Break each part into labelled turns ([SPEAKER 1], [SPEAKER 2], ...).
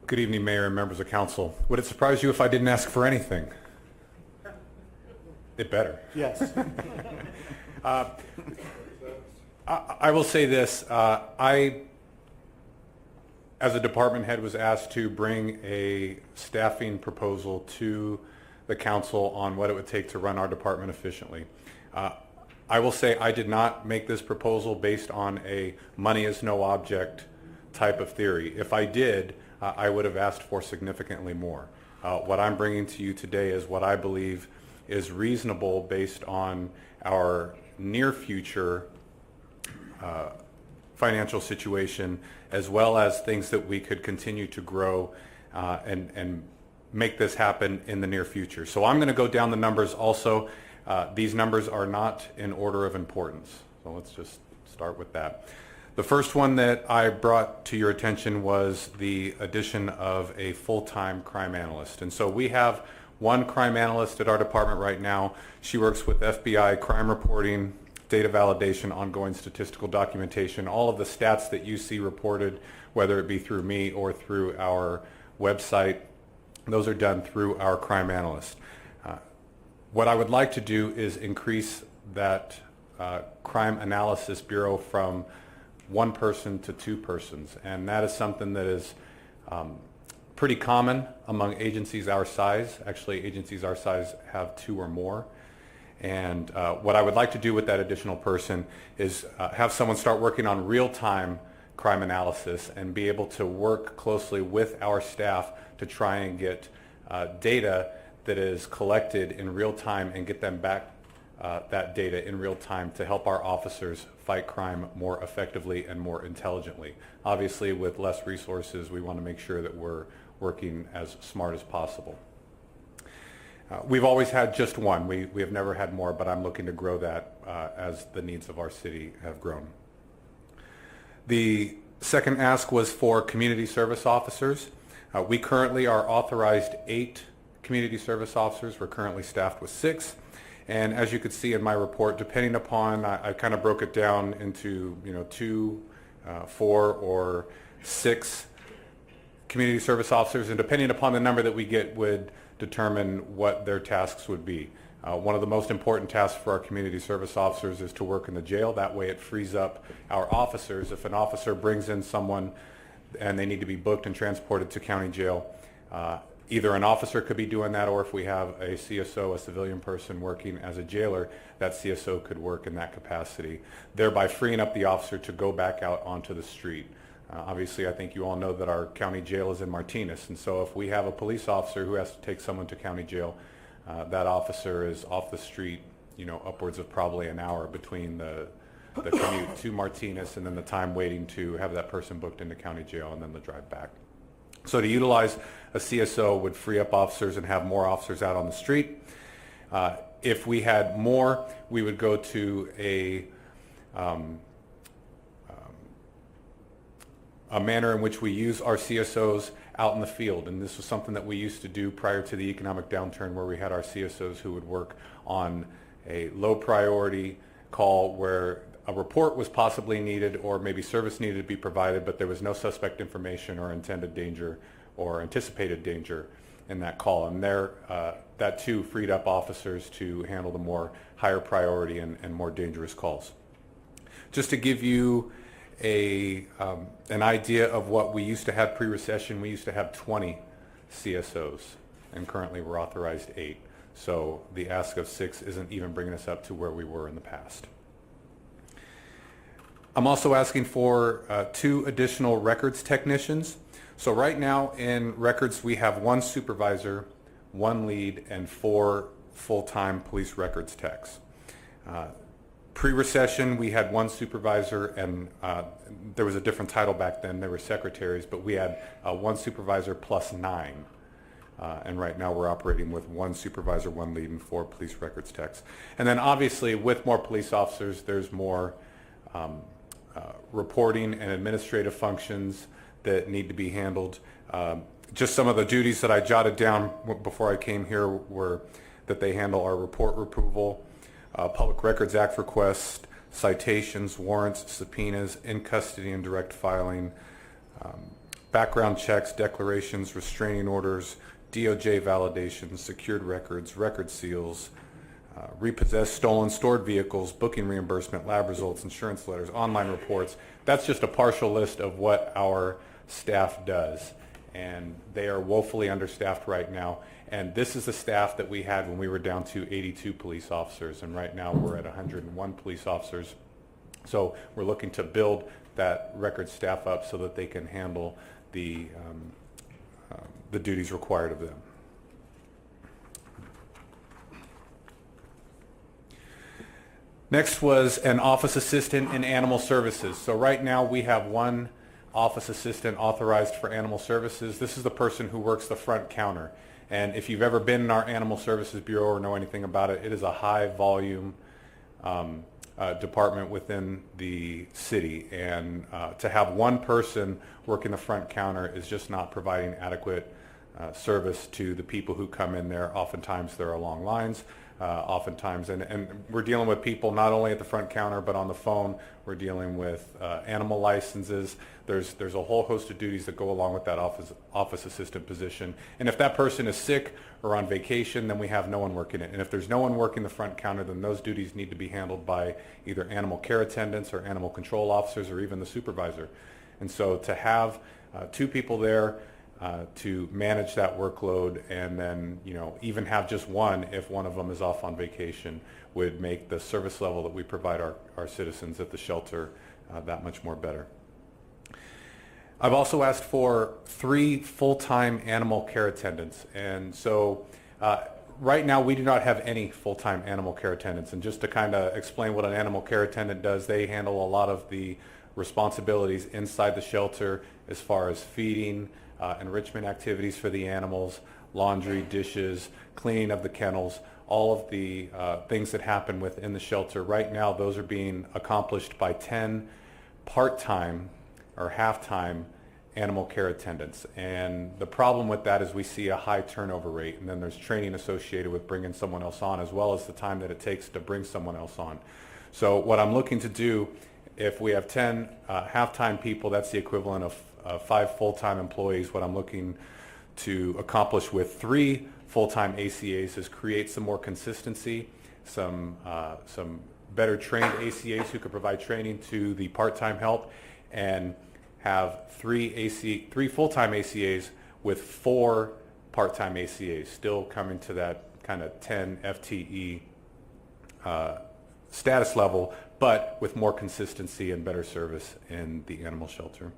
[SPEAKER 1] Good evening, Mayor and members of council. Would it surprise you if I didn't ask for anything? It better.
[SPEAKER 2] Yes.
[SPEAKER 1] I will say this. I, as a department head, was asked to bring a staffing proposal to the council on what it would take to run our department efficiently. I will say I did not make this proposal based on a money is no object type of theory. If I did, I would have asked for significantly more. What I'm bringing to you today is what I believe is reasonable based on our near future financial situation, as well as things that we could continue to grow and make this happen in the near future. So I'm going to go down the numbers also. These numbers are not in order of importance. So let's just start with that. The first one that I brought to your attention was the addition of a full-time crime analyst. And so we have one crime analyst at our department right now. She works with FBI crime reporting, data validation, ongoing statistical documentation, all of the stats that you see reported, whether it be through me or through our website. Those are done through our crime analyst. What I would like to do is increase that crime analysis bureau from one person to two persons, and that is something that is pretty common among agencies our size. Actually, agencies our size have two or more. And what I would like to do with that additional person is have someone start working on real-time crime analysis and be able to work closely with our staff to try and get data that is collected in real time and get them back that data in real time to help our officers fight crime more effectively and more intelligently. Obviously, with less resources, we want to make sure that we're working as smart as possible. We've always had just one. We have never had more, but I'm looking to grow that as the needs of our city have grown. The second ask was for community service officers. We currently are authorized 8 community service officers. We're currently staffed with 6. And as you could see in my report, depending upon, I kind of broke it down into 2, 4, or 6 community service officers, and depending upon the number that we get would determine what their tasks would be. One of the most important tasks for our community service officers is to work in the jail. That way it frees up our officers. If an officer brings in someone and they need to be booked and transported to county jail, either an officer could be doing that, or if we have a CSO, a civilian person working as a jailer, that CSO could work in that capacity, thereby freeing up the officer to go back out onto the street. Obviously, I think you all know that our county jail is in Martinez, and so if we have a police officer who has to take someone to county jail, that officer is off the street, upwards of probably an hour between the commute to Martinez and then the time waiting to have that person booked into county jail and then the drive back. So to utilize a CSO would free up officers and have more officers out on the street. If we had more, we would go to a manner in which we use our CSOs out in the field. And this was something that we used to do prior to the economic downturn, where we had our CSOs who would work on a low priority call where a report was possibly needed or maybe service needed to be provided, but there was no suspect information or intended danger or anticipated danger in that call. And that too freed up officers to handle the more higher priority and more dangerous calls. Just to give you an idea of what we used to have pre-recession, we used to have 20 CSOs, and currently we're authorized 8. So the ask of 6 isn't even bringing us up to where we were in the past. I'm also asking for 2 additional records technicians. So right now in records we have 1 supervisor, 1 lead, and 4 full-time police records techs. Pre-recession, we had 1 supervisor, and there was a different title back then. They were secretaries, but we had 1 supervisor plus 9. And right now we're operating with 1 supervisor, 1 lead, and 4 police records techs. And then obviously with more police officers, there's more reporting and administrative functions that need to be handled. Just some of the duties that I jotted down before I came here were that they handle our report approval, Public Records Act requests, citations, warrants, subpoenas, in custody and direct filing, background checks, declarations, restraining orders, DOJ validations, secured records, record seals, repossessed, stolen, stored vehicles, booking reimbursement, lab results, insurance letters, online reports. That's just a partial list of what our staff does. And they are woefully understaffed right now. And this is the staff that we had when we were down to 82 police officers. And right now we're at 101 police officers. So we're looking to build that record staff up so that they can handle the duties required of them. Next was an office assistant in animal services. So right now we have one office assistant authorized for animal services. This is the person who works the front counter. And if you've ever been in our Animal Services Bureau or know anything about it, it is a high volume department within the city. And to have one person working the front counter is just not providing adequate service to the people who come in there. Oftentimes there are long lines. And we're dealing with people not only at the front counter but on the phone. We're dealing with animal licenses. There's a whole host of duties that go along with that office assistant position. And if that person is sick or on vacation, then we have no one working it. And if there's no one working the front counter, then those duties need to be handled by either animal care attendants or animal control officers or even the supervisor. And so to have two people there to manage that workload, and then even have just one if one of them is off on vacation, would make the service level that we provide our citizens at the shelter that much more better. I've also asked for 3 full-time animal care attendants, and so right now we do not have any full-time animal care attendants. And just to kind of explain what an animal care attendant does, they handle a lot of the responsibilities inside the shelter as far as feeding, enrichment activities for the animals, laundry, dishes, cleaning of the kennels, all of the things that happen within the shelter. Right now, those are being accomplished by 10 part-time or half-time animal care attendants. And the problem with that is we see a high turnover rate, and then there's training associated with bringing someone else on, as well as the time that it takes to bring someone else on. So what I'm looking to do, if we have 10 half-time people, that's the equivalent of 5 full-time employees. What I'm looking to accomplish with 3 full-time ACAs is create some more consistency, some better trained ACAs who could provide training to the part-time help, and have 3 full-time ACAs with 4 part-time ACAs, still coming to that kind of 10 FTE status level, but with more consistency and better service in the animal shelter.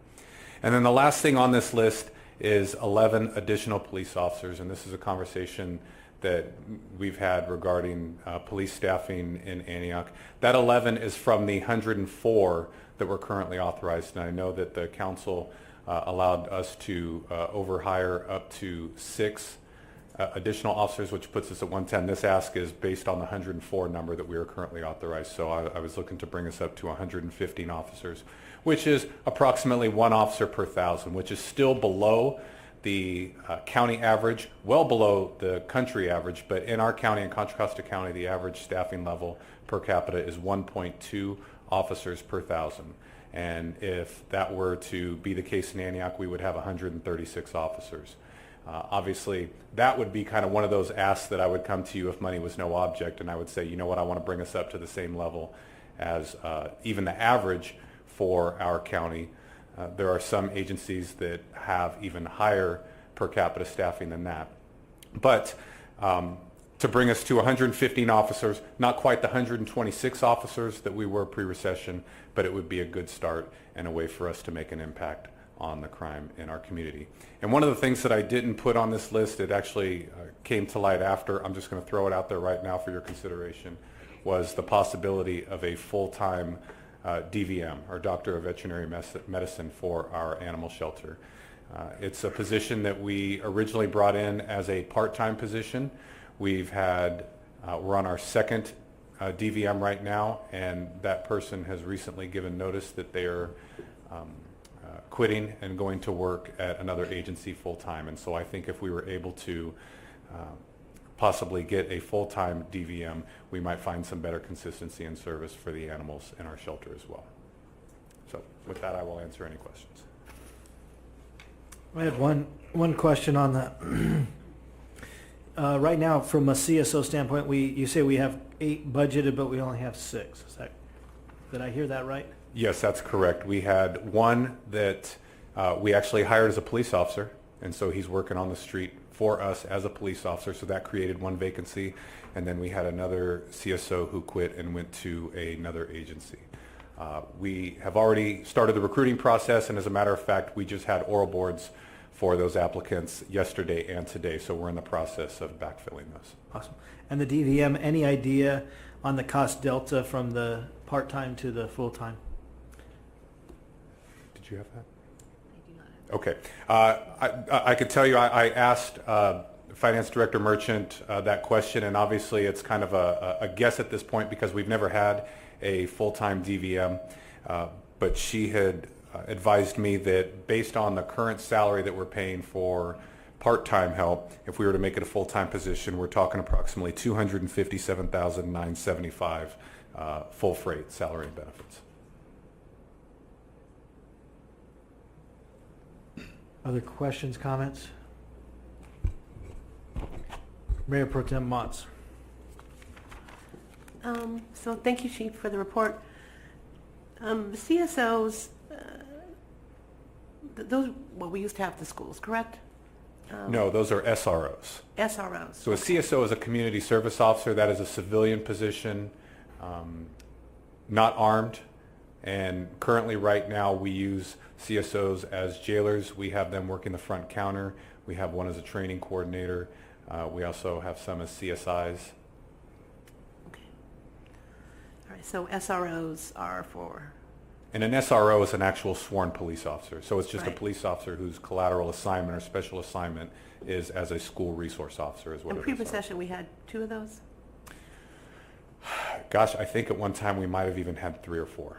[SPEAKER 1] And then the last thing on this list is 11 additional police officers, and this is a conversation that we've had regarding police staffing in Antioch. That 11 is from the 104 that were currently authorized, and I know that the council allowed us to overhire up to 6 additional officers, which puts us at 110. This ask is based on the 104 number that we are currently authorized, so I was looking to bring us up to 115 officers, which is approximately 1 officer per 1,000, which is still below the county average, well below the country average. But in our county, in Contra Costa County, the average staffing level per capita is 1.2 officers per 1,000. And if that were to be the case in Antioch, we would have 136 officers. Obviously, that would be kind of one of those asks that I would come to you if money was no object, and I would say, you know what, I want to bring us up to the same level as even the average for our county. There are some agencies that have even higher per capita staffing than that. But to bring us to 115 officers, not quite the 126 officers that we were pre-recession, but it would be a good start and a way for us to make an impact on the crime in our community. And one of the things that I didn't put on this list, it actually came to light after, I'm just going to throw it out there right now for your consideration, was the possibility of a full-time DVM, or Doctor of Veterinary Medicine, for our animal shelter. It's a position that we originally brought in as a part-time position. We're on our 2nd DVM right now, and that person has recently given notice that they are quitting and going to work at another agency full-time. And so I think if we were able to possibly get a full-time DVM, we might find some better consistency and service for the animals in our shelter as well. So with that, I will answer any questions.
[SPEAKER 2] I had one question on that. Right now, from a CSO standpoint, you say we have 8 budgeted, but we only have 6. Did I hear that right?
[SPEAKER 1] Yes, that's correct. We had one that we actually hired as a police officer, and so he's working on the street for us as a police officer, so that created one vacancy. And then we had another CSO who quit and went to another agency. We have already started the recruiting process, and as a matter of fact, we just had oral boards for those applicants yesterday and today, so we're in the process of backfilling those.
[SPEAKER 2] Awesome. And the DVM, any idea on the cost delta from the part-time to the full-time?
[SPEAKER 1] Did you have that?
[SPEAKER 3] I do not have.
[SPEAKER 1] Okay. I could tell you I asked Finance Director Merchant that question, and obviously it's kind of a guess at this point because we've never had a full-time DVM, but she had advised me that based on the current salary that we're paying for part-time help, if we were to make it a full-time position, we're talking approximately $257,975 full freight salary and benefits.
[SPEAKER 2] Other questions, comments? Mayor Pro Tem Motz.
[SPEAKER 3] So thank you, Chief, for the report. CSOs, those, well, we used to have the schools, correct?
[SPEAKER 1] No, those are SROs.
[SPEAKER 3] SROs.
[SPEAKER 1] So a CSO is a community service officer. That is a civilian position, not armed. And currently right now we use CSOs as jailers. We have them working the front counter. We have one as a training coordinator. We also have some as CSIs.
[SPEAKER 3] Okay. All right, so SROs are for?
[SPEAKER 1] And an SRO is an actual sworn police officer. So it's just a
[SPEAKER 3] Right.
[SPEAKER 1] police officer whose collateral assignment or special assignment is as a school resource officer is what
[SPEAKER 3] In
[SPEAKER 1] it
[SPEAKER 3] previous
[SPEAKER 1] is.
[SPEAKER 3] session, we had 2 of those?
[SPEAKER 1] Gosh, I think at one time we might have even had 3 or 4.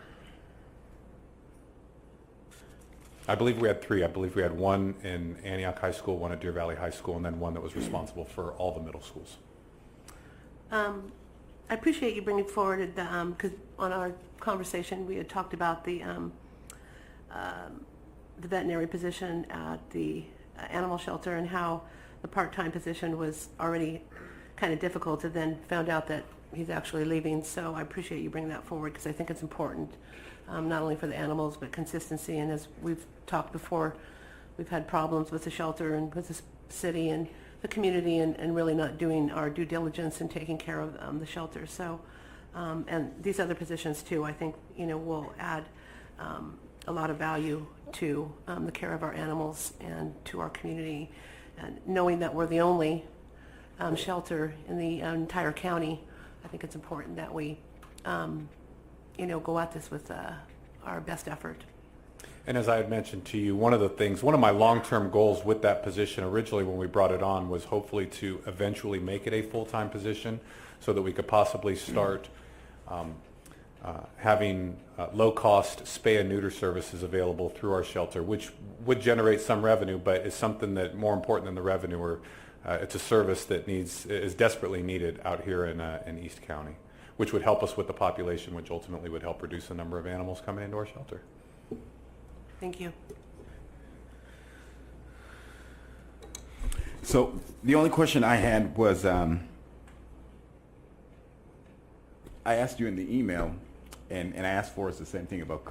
[SPEAKER 1] I believe we had 3. I believe we had one in Antioch High School, one at Deer Valley High School, and then one that was responsible for all the middle schools.
[SPEAKER 3] I appreciate you bringing forward the, because on our conversation, we had talked about the veterinary position at the animal shelter and how the part-time position was already kind of difficult, and then found out that he's actually leaving. So I appreciate you bringing that forward because I think it's important, not only for the animals, but consistency. And as we've talked before, we've had problems with the shelter and with the city and the community, and really not doing our due diligence and taking care of the shelter. So, and these other positions too, I think, will add a lot of value to the care of our animals and to our community. And knowing that we're the only shelter in the entire county, I think it's important that we, go at this with our best effort.
[SPEAKER 1] And as I had mentioned to you, one of my long-term goals with that position originally when we brought it on was hopefully to eventually make it a full-time position so that we could possibly start having low-cost spay and neuter services available through our shelter, which would generate some revenue, but is something that more important than the revenue, or it's a service that is desperately needed out here in East County, which would help us with the population, which ultimately would help reduce the number of animals coming into our shelter.
[SPEAKER 3] Thank you.
[SPEAKER 4] So the only question I had was, I asked you in the email, and I asked for us the same thing about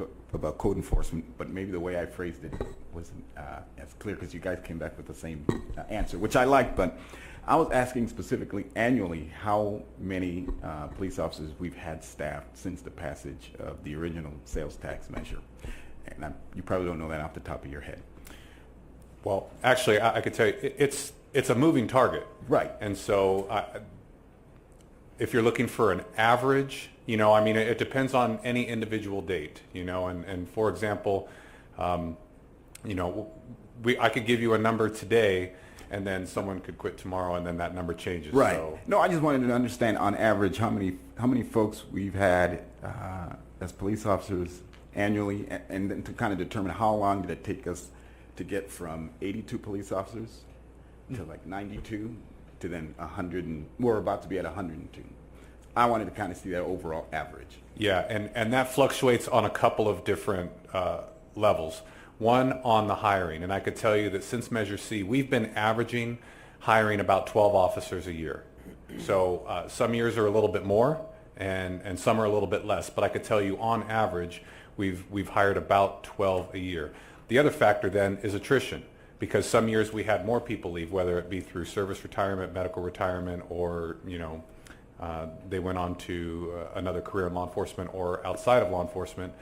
[SPEAKER 4] code enforcement, but maybe the way I phrased it wasn't as clear because you guys came back with the same answer, which I liked. But I was asking specifically annually how many police officers we've had staffed since the passage of the original sales tax measure. And you probably don't know that off the top of your head.
[SPEAKER 1] Well, actually, I could tell you, it's a moving target.
[SPEAKER 4] Right.
[SPEAKER 1] And so if you're looking for an average, it depends on any individual date, and for example, I could give you a number today and then someone could quit tomorrow and then that number changes.
[SPEAKER 4] Right.
[SPEAKER 1] So,
[SPEAKER 4] no, I just wanted to understand on average how many folks we've had as police officers annually, and then to kind of determine how long did it take us to get from 82 police officers to like 92 to then 100, and we're about to be at 102. I wanted to kind of see that overall average.
[SPEAKER 1] yeah, and that fluctuates on a couple of different levels. One on the hiring, and I could tell you that since Measure C, we've been averaging hiring about 12 officers a year. So some years are a little bit more, and some are a little bit less. But I could tell you, on average, we've hired about 12 a year. The other factor then is attrition, because some years we had more people leave, whether it be through service retirement, medical retirement, or they went on to another career in law enforcement or outside of law enforcement.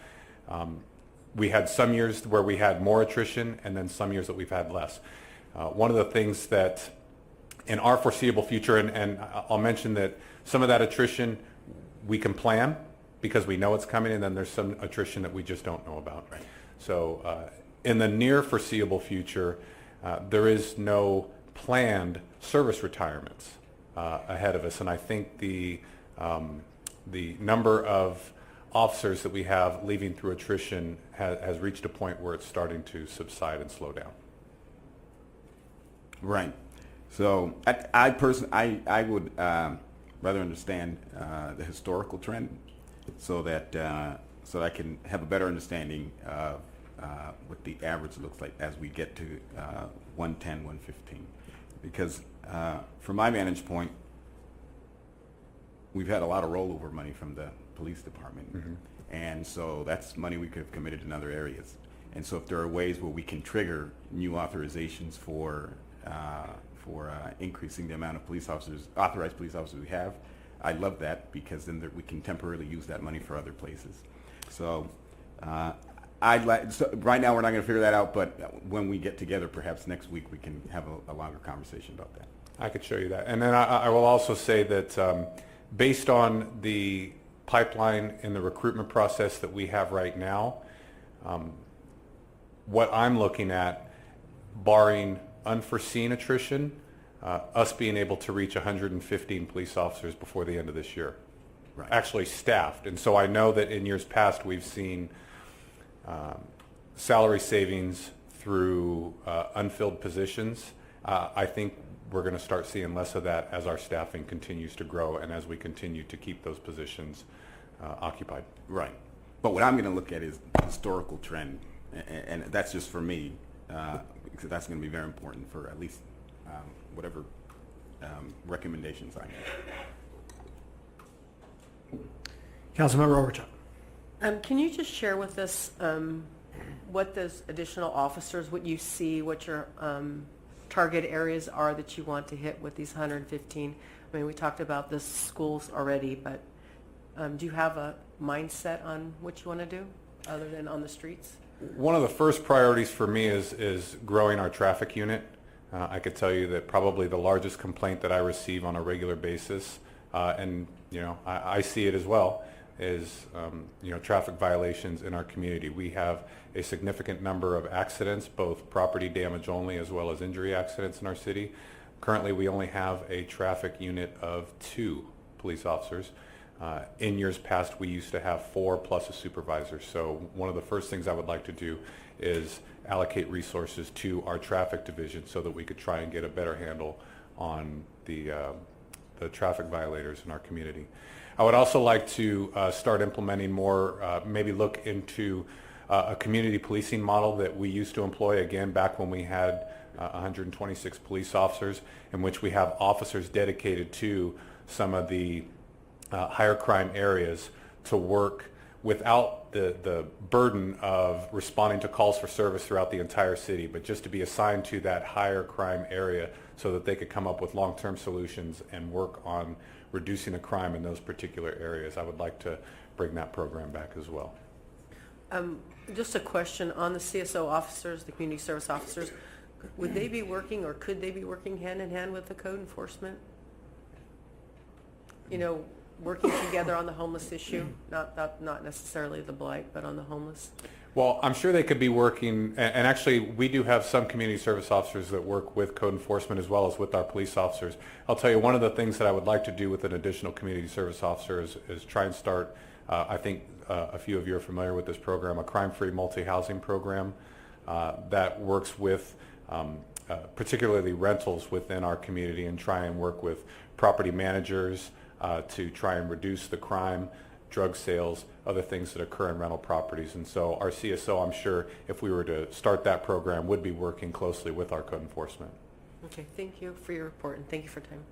[SPEAKER 1] We had some years where we had more attrition, and then some years that we've had less. One of the things that in our foreseeable future, and I'll mention that some of that attrition we can plan because we know it's coming, and then there's some attrition that we just don't know about.
[SPEAKER 4] Right.
[SPEAKER 1] So in the near foreseeable future, there is no planned service retirements ahead of us, and I think the number of officers that we have leaving through attrition has reached a point where it's starting to subside and slow down.
[SPEAKER 4] Right. So I personally, I would rather understand the historical trend, so that I can have a better understanding of what the average looks like as we get to 110, 115. Because from my vantage point, we've had a lot of rollover money from the police department.
[SPEAKER 1] Mm-hmm.
[SPEAKER 4] And so that's money we could have committed in other areas. And so if there are ways where we can trigger new authorizations for increasing the amount of authorized police officers we have, I love that, because then we can temporarily use that money for other places. So right now we're not going to figure that out, but when we get together, perhaps next week, we can have a longer conversation about that.
[SPEAKER 1] I could show you that. And then I will also say that based on the pipeline in the recruitment process that we have right now, what I'm looking at, barring unforeseen attrition, us being able to reach 115 police officers before the end of this year.
[SPEAKER 4] Right.
[SPEAKER 1] Actually staffed. And so I know that in years past we've seen salary savings through unfilled positions. I think we're going to start seeing less of that as our staffing continues to grow and as we continue to keep those positions occupied.
[SPEAKER 4] Right. But what I'm going to look at is the historical trend, and that's just for me, because that's going to be very important for at least whatever recommendations I make.
[SPEAKER 2] Councilmember Overton.
[SPEAKER 3] Can you just share with us what those additional officers, what you see, what your target areas are that you want to hit with these 115? I mean, we talked about the schools already, but do you have a mindset on what you want to do other than on the streets?
[SPEAKER 1] One of the first priorities for me is growing our traffic unit. I could tell you that probably the largest complaint that I receive on a regular basis, and I see it as well, is traffic violations in our community. We have a significant number of accidents, both property damage only as well as injury accidents in our city. Currently, we only have a traffic unit of 2 police officers. In years past, we used to have 4 plus a supervisor. So one of the first things I would like to do is allocate resources to our traffic division so that we could try and get a better handle on the traffic violators in our community. I would also like to start implementing more, maybe look into a community policing model that we used to employ, again, back when we had 126 police officers, in which we have officers dedicated to some of the higher crime areas to work without the burden of responding to calls for service throughout the entire city, but just to be assigned to that higher crime area so that they could come up with long-term solutions and work on reducing the crime in those particular areas. I would like to bring that program back as well.
[SPEAKER 3] Just a question on the CSO officers, the community service officers. Would they be working, or could they be working hand in hand with the code enforcement? Working together on the homeless issue, not necessarily the blight, but on the homeless?
[SPEAKER 1] Well, I'm sure they could be working, and actually we do have some community service officers that work with code enforcement as well as with our police officers. I'll tell you, one of the things that I would like to do with an additional community service officer is try and start, I think a few of you are familiar with this program, a crime-free multi-housing program that works with particularly rentals within our community, and try and work with property managers to try and reduce the crime drug sales, other things that occur in rental properties. And so our CSO, I'm sure, if we were to start that program, would be working closely with our code enforcement.
[SPEAKER 3] Okay, thank you for your report and thank you for time.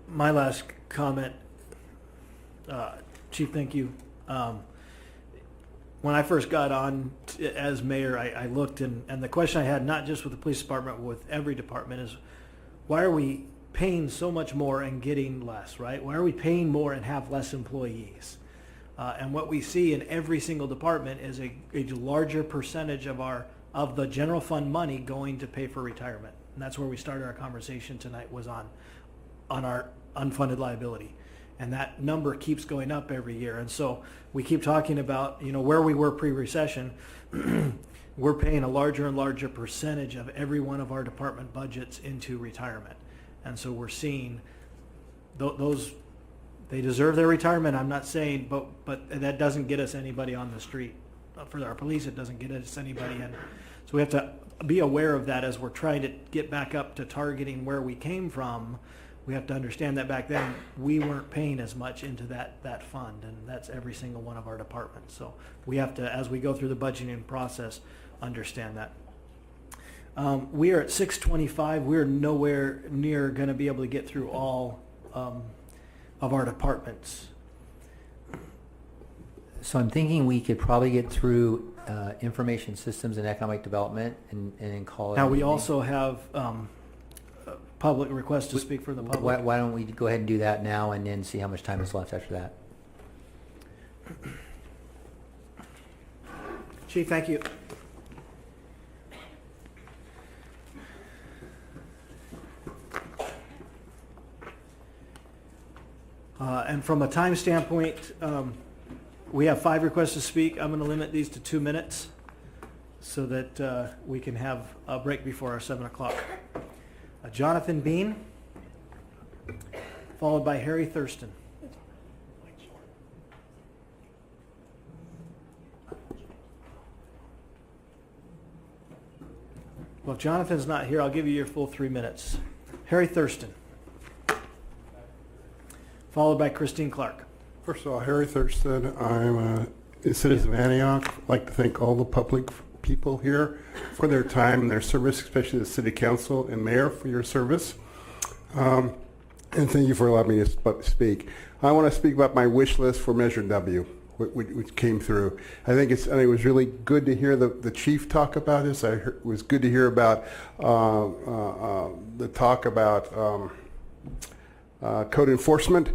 [SPEAKER 2] My last comment, Chief, thank you. When I first got on as mayor, I looked and the question I had, not just with the police department, but with every department, is why are we paying so much more and getting less, right? Why are we paying more and have less employees? And what we see in every single department is a larger percentage of the general fund money going to pay for retirement. And that's where we started our conversation tonight, was on our unfunded liability. And that number keeps going up every year. And so we keep talking about, where we were pre-recession, we're paying a larger and larger percentage of every one of our department budgets into retirement. And so we're seeing those, they deserve their retirement, I'm not saying, but that doesn't get us anybody on the street. For our police, it doesn't get us anybody in. So we have to be aware of that as we're trying to get back up to targeting where we came from. We have to understand that back then we weren't paying as much into that fund, and that's every single one of our departments. So we have to, as we go through the budgeting process, understand that. We are at 6:25. We're nowhere near going to be able to get through all of our departments.
[SPEAKER 5] So I'm thinking we could probably get through information systems and economic development and call it.
[SPEAKER 2] Now, we
[SPEAKER 5] an evening.
[SPEAKER 2] also have public requests to speak for the public.
[SPEAKER 5] Why don't we go ahead and do that now and then see how much time is left after that?
[SPEAKER 2] Chief, thank you. And from a time standpoint, we have 5 requests to speak. I'm going to limit these to 2 minutes so that we can have a break before our 7 o'clock. Jonathan Bean, followed by Harry Thurston. Well, if Jonathan's not here, I'll give you your full 3 minutes. Harry Thurston, followed by Christine Clark.
[SPEAKER 6] First of all, Harry Thurston, I'm a citizen of Antioch. I'd like to thank all the public people here for their time and their service, especially the City Council and Mayor for your service. And thank you for allowing me to speak. I want to speak about my wish list for Measure W, which came through. I think it was really good to hear the chief talk about this. It was good to hear about the talk about code enforcement,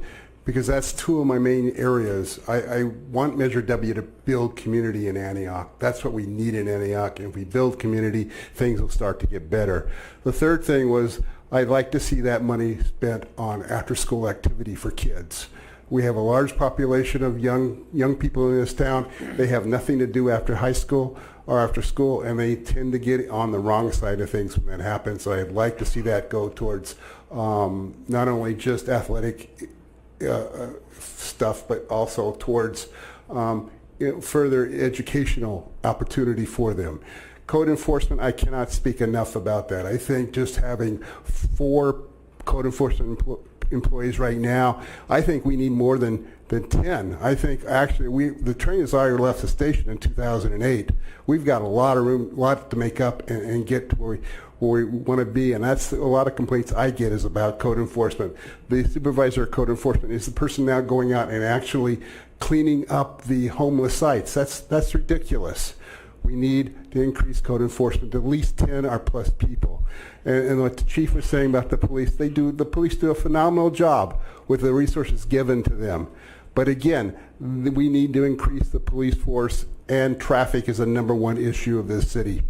[SPEAKER 6] because that's 2 of my main areas. I want Measure W to build community in Antioch. That's what we need in Antioch. And if we build community, things will start to get better. The third thing was I'd like to see that money spent on after-school activity for kids. We have a large population of young people in this town. They have nothing to do after high school or after school, and they tend to get on the wrong side of things when that happens. So I'd like to see that go towards not only just athletic stuff, but also towards further educational opportunity for them. Code enforcement, I cannot speak enough about that. I think just having 4 code enforcement employees right now, I think we need more than 10. I think actually the train has already left the station in 2008. We've got a lot of room, a lot to make up and get to where we want to be, and that's a lot of complaints I get is about code enforcement. The supervisor of code enforcement is the person now going out and actually cleaning up the homeless sites. That's ridiculous. We need to increase code enforcement to at least 10 or plus people. And what the chief was saying about the police, the police do a phenomenal job with the resources given to them. But again, we need to increase the police force, and traffic is a #1 issue of this city.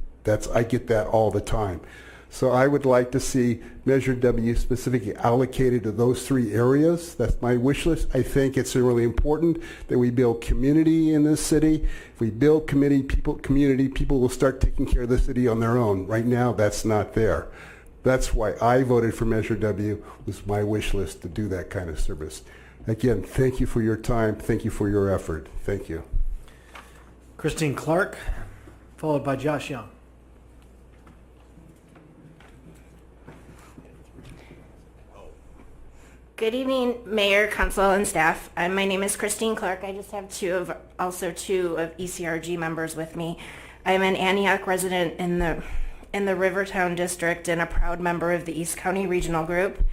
[SPEAKER 6] I get that all the time. So I would like to see Measure W specifically allocated to those 3 areas. That's my wish list. I think it's really important that we build community in this city. If we build community, people will start taking care of the city on their own. Right now, that's not there. That's why I voted for Measure W, was my wish list to do that kind of service. Again, thank you for your time. Thank you for your effort. Thank you.
[SPEAKER 2] Christine Clark, followed by Josh Young.
[SPEAKER 7] Good evening, Mayor, Council, and staff. My name is Christine Clark. I just have two of ECRG members with me. I'm an Antioch resident in the Rivertown District and a proud member of the East County Regional Group.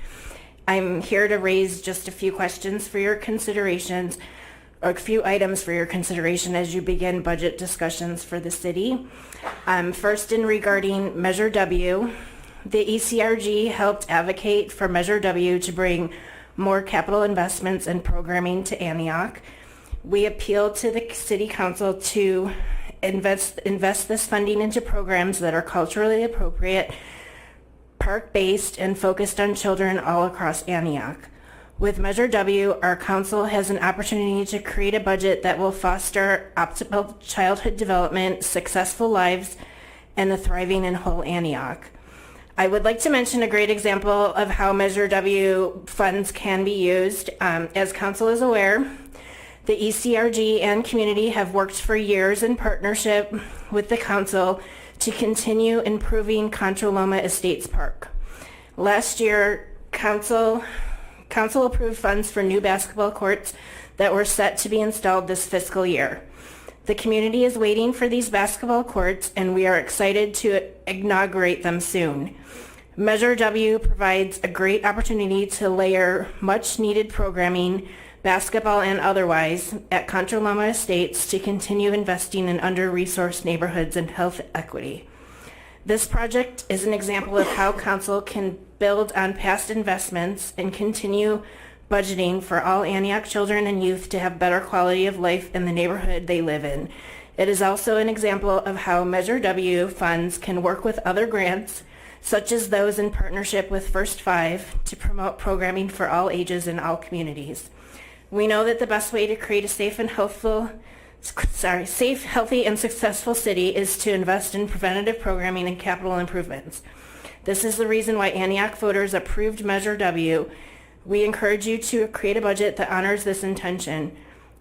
[SPEAKER 7] I'm here to raise just a few questions for your considerations, or a few items for your consideration as you begin budget discussions for the city. First, in regarding Measure W, the ECRG helped advocate for Measure W to bring more capital investments and programming to Antioch. We appealed to the City Council to invest this funding into programs that are culturally appropriate, park-based, and focused on children all across Antioch. With Measure W, our council has an opportunity to create a budget that will foster optimal childhood development, successful lives, and a thriving and whole Antioch. I would like to mention a great example of how Measure W funds can be used. As council is aware, the ECRG and community have worked for years in partnership with the council to continue improving Contra Loma Estates Park. Last year, council approved funds for new basketball courts that were set to be installed this fiscal year. The community is waiting for these basketball courts, and we are excited to inaugurate them soon. Measure W provides a great opportunity to layer much-needed programming, basketball and otherwise, at Contra Loma Estates to continue investing in under-resourced neighborhoods and health equity. This project is an example of how council can build on past investments and continue budgeting for all Antioch children and youth to have better quality of life in the neighborhood they live in. It is also an example of how Measure W funds can work with other grants, such as those in partnership with First Five, to promote programming for all ages in all communities. We know that the best way to create a safe, healthy, and successful city is to invest in preventative programming and capital improvements. This is the reason why Antioch voters approved Measure W. We encourage you to create a budget that honors this intention,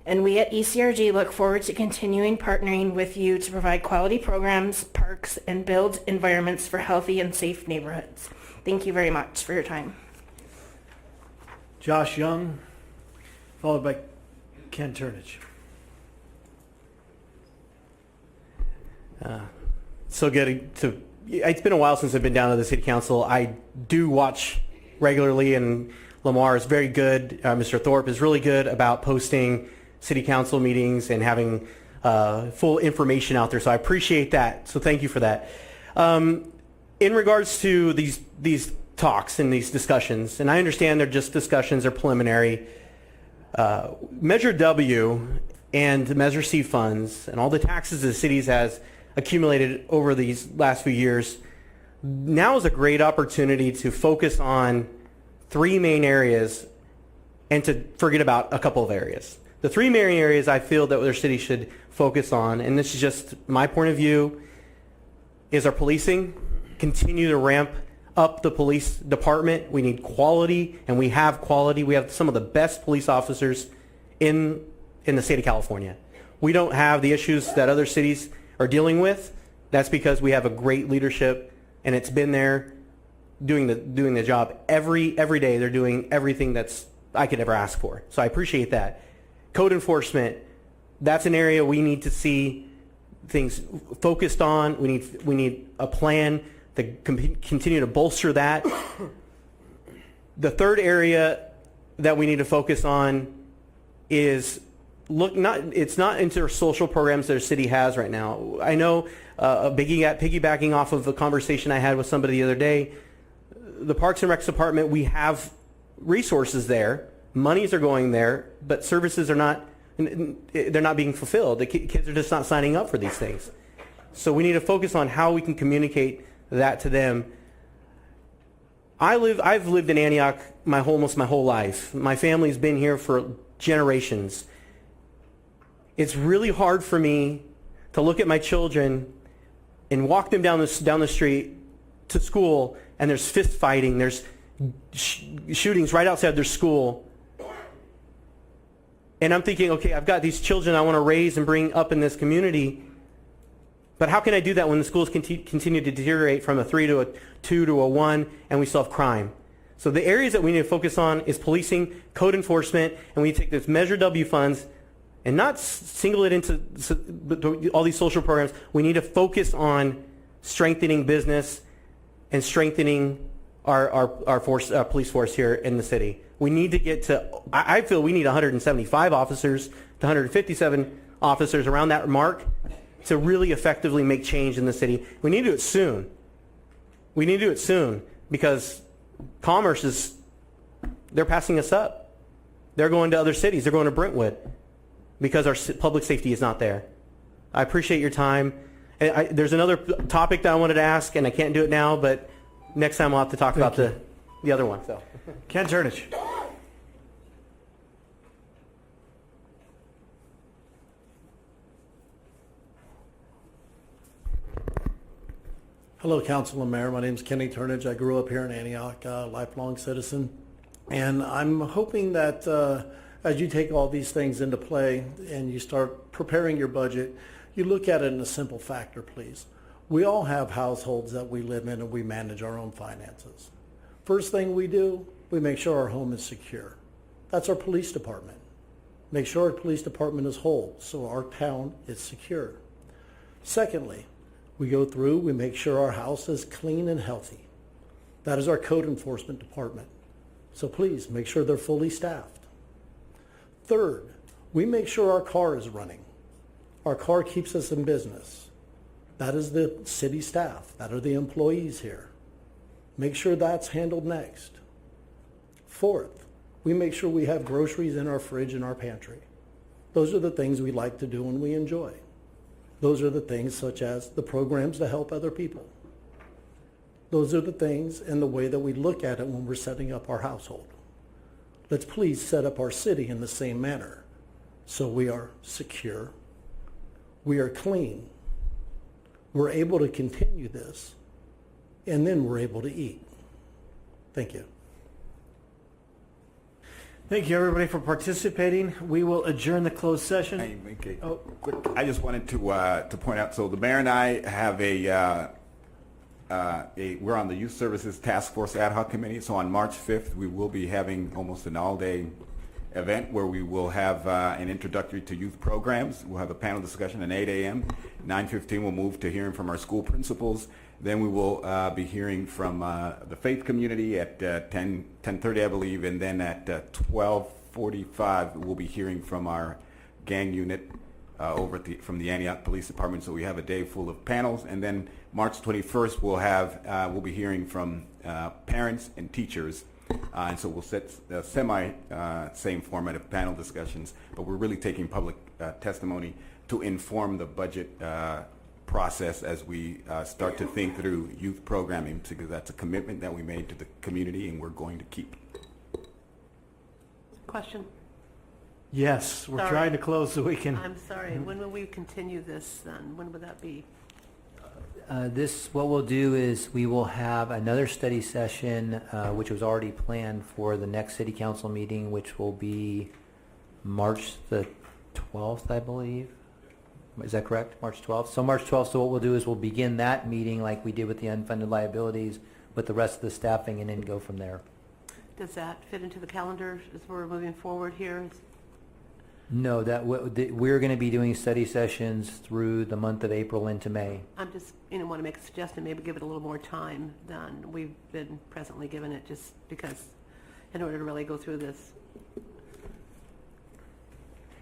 [SPEAKER 7] and we at ECRG look forward to continuing partnering with you to provide quality programs, parks, and build environments for healthy and safe neighborhoods. Thank you very much for your time.
[SPEAKER 2] Josh Young, followed by Ken Turnage.
[SPEAKER 8] So good to. It's been a while since I've been down to the City Council. I do watch regularly, and Lamar is very good. Mr. Thorpe is really good about posting City Council meetings and having full information out there. So I appreciate that. So thank you for that. In regards to these talks and these discussions, and I understand they're just discussions, they're preliminary. Measure W and Measure C funds and all the taxes the cities has accumulated over these last few years, now is a great opportunity to focus on three main areas and to forget about a couple of areas. The three main areas I feel that their city should focus on, and this is just my point of view, is our policing. Continue to ramp up the police department. We need quality, and we have quality. We have some of the best police officers in the state of California. We don't have the issues that other cities are dealing with. That's because we have a great leadership, and it's been there doing the job every day. They're doing everything that's I could ever ask for. So I appreciate that. Code enforcement, that's an area we need to see things focused on. We need a plan to continue to bolster that. The third area that we need to focus on is it's not into our social programs that our city has right now. I know piggybacking off of a conversation I had with somebody the other day, the Parks and Recs Department, we have resources there, monies are going there, but services they're not being fulfilled. The kids are just not signing up for these things. So we need to focus on how we can communicate that to them. I've lived in Antioch almost my whole life. My family's been here for generations. It's really hard for me to look at my children and walk them down the street to school, and there's fist fighting, there's shootings right outside their school. And I'm thinking, okay, I've got these children I want to raise and bring up in this community, but how can I do that when the schools continue to deteriorate from a 3 to a 2 to a 1, and we still have crime? So the areas that we need to focus on is policing, code enforcement, and we need to take those Measure W funds and not single it into all these social programs. We need to focus on strengthening business and strengthening our police force here in the city. We need to get to, I feel we need 175 officers to 157 officers around that mark to really effectively make change in the city. We need to do it soon. We need to do it soon because commerce is, they're passing us up. They're going to other cities. They're going to Brentwood because our public safety is not there. I appreciate your time. And there's another topic that I wanted to ask, and I can't do it now, but next time I'll have to talk about the other one. So,
[SPEAKER 2] Ken Turnage.
[SPEAKER 9] Hello, Council and Mayor. My name is Kenny Turnage. I grew up here in Antioch, lifelong citizen. And I'm hoping that as you take all these things into play and you start preparing your budget, you look at it in a simple factor, please. We all have households that we live in and we manage our own finances. First thing we do, we make sure our home is secure. That's our police department. Make sure our police department is whole so our town is secure. Secondly, we go through, we make sure our house is clean and healthy. That is our code enforcement department. So please make sure they're fully staffed. Third, we make sure our car is running. Our car keeps us in business. That is the city staff. That are the employees here. Make sure that's handled next. Fourth, we make sure we have groceries in our fridge and our pantry. Those are the things we like to do and we enjoy. Those are the things such as the programs to help other people. Those are the things and the way that we look at it when we're setting up our household. Let's please set up our city in the same manner. So we are secure, we are clean, we're able to continue this, and then we're able to eat. Thank you.
[SPEAKER 2] Thank you, everybody, for participating. We will adjourn the closed session.
[SPEAKER 4] Hey, okay.
[SPEAKER 2] Oh.
[SPEAKER 4] Quick, I just wanted to point out, so the mayor and I have we're on the Youth Services Task Force Ad Hoc Committee, so on March 5th, we will be having almost an all-day event where we will have an introductory to youth programs. We'll have a panel discussion at 8 a.m. 9:15 we'll move to hearing from our school principals. Then we will be hearing from the faith community at 10:30, I believe, and then at 12:45 we'll be hearing from our gang unit over from the Antioch Police Department. So we have a day full of panels, and then March 21st we'll be hearing from parents and teachers. And so we'll set the same format of panel discussions, but we're really taking public testimony to inform the budget process as we start to think through youth programming, because that's a commitment that we made to the community and we're going to keep.
[SPEAKER 3] Question?
[SPEAKER 2] Yes, we're
[SPEAKER 3] Sorry.
[SPEAKER 2] trying to close so we can.
[SPEAKER 3] I'm sorry. When will we continue this then? When would that be?
[SPEAKER 5] What we'll do is we will have another study session, which was already planned for the next city council meeting, which will be March the 12th, I believe. Is that correct? March 12th? So March 12th, so what we'll do is we'll begin that meeting like we did with the unfunded liabilities with the rest of the staffing and then go from there.
[SPEAKER 3] Does that fit into the calendar as we're moving forward here?
[SPEAKER 5] No, we're going to be doing study sessions through the month of April into May.
[SPEAKER 3] I'm just, want to make a suggestion, maybe give it a little more time than we've been presently given it, just because in order to really go through this.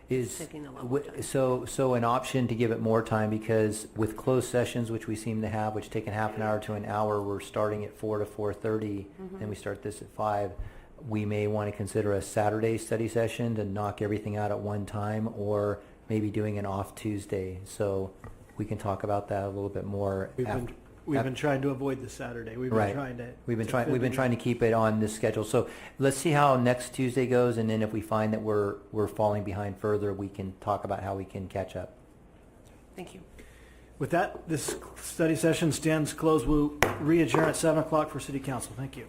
[SPEAKER 5] Is
[SPEAKER 3] Taking a lot more time.
[SPEAKER 5] so an option to give it more time, because with closed sessions, which we seem to have, which take a half an hour to an hour, we're starting at 4 to 4:30, and we start this at 5. We may want to consider a Saturday study session to knock everything out at one time, or maybe doing an off Tuesday. So we can talk about that a little bit more.
[SPEAKER 2] We've been trying to avoid the Saturday. We've been trying to.
[SPEAKER 5] We've been trying to keep it on this schedule. So let's see how next Tuesday goes, and then if we find that we're falling behind further, we can talk about how we can catch up.
[SPEAKER 3] Thank you.
[SPEAKER 2] With that, this study session stands closed. We'll re-adjourn at 7 o'clock for City Council. Thank you.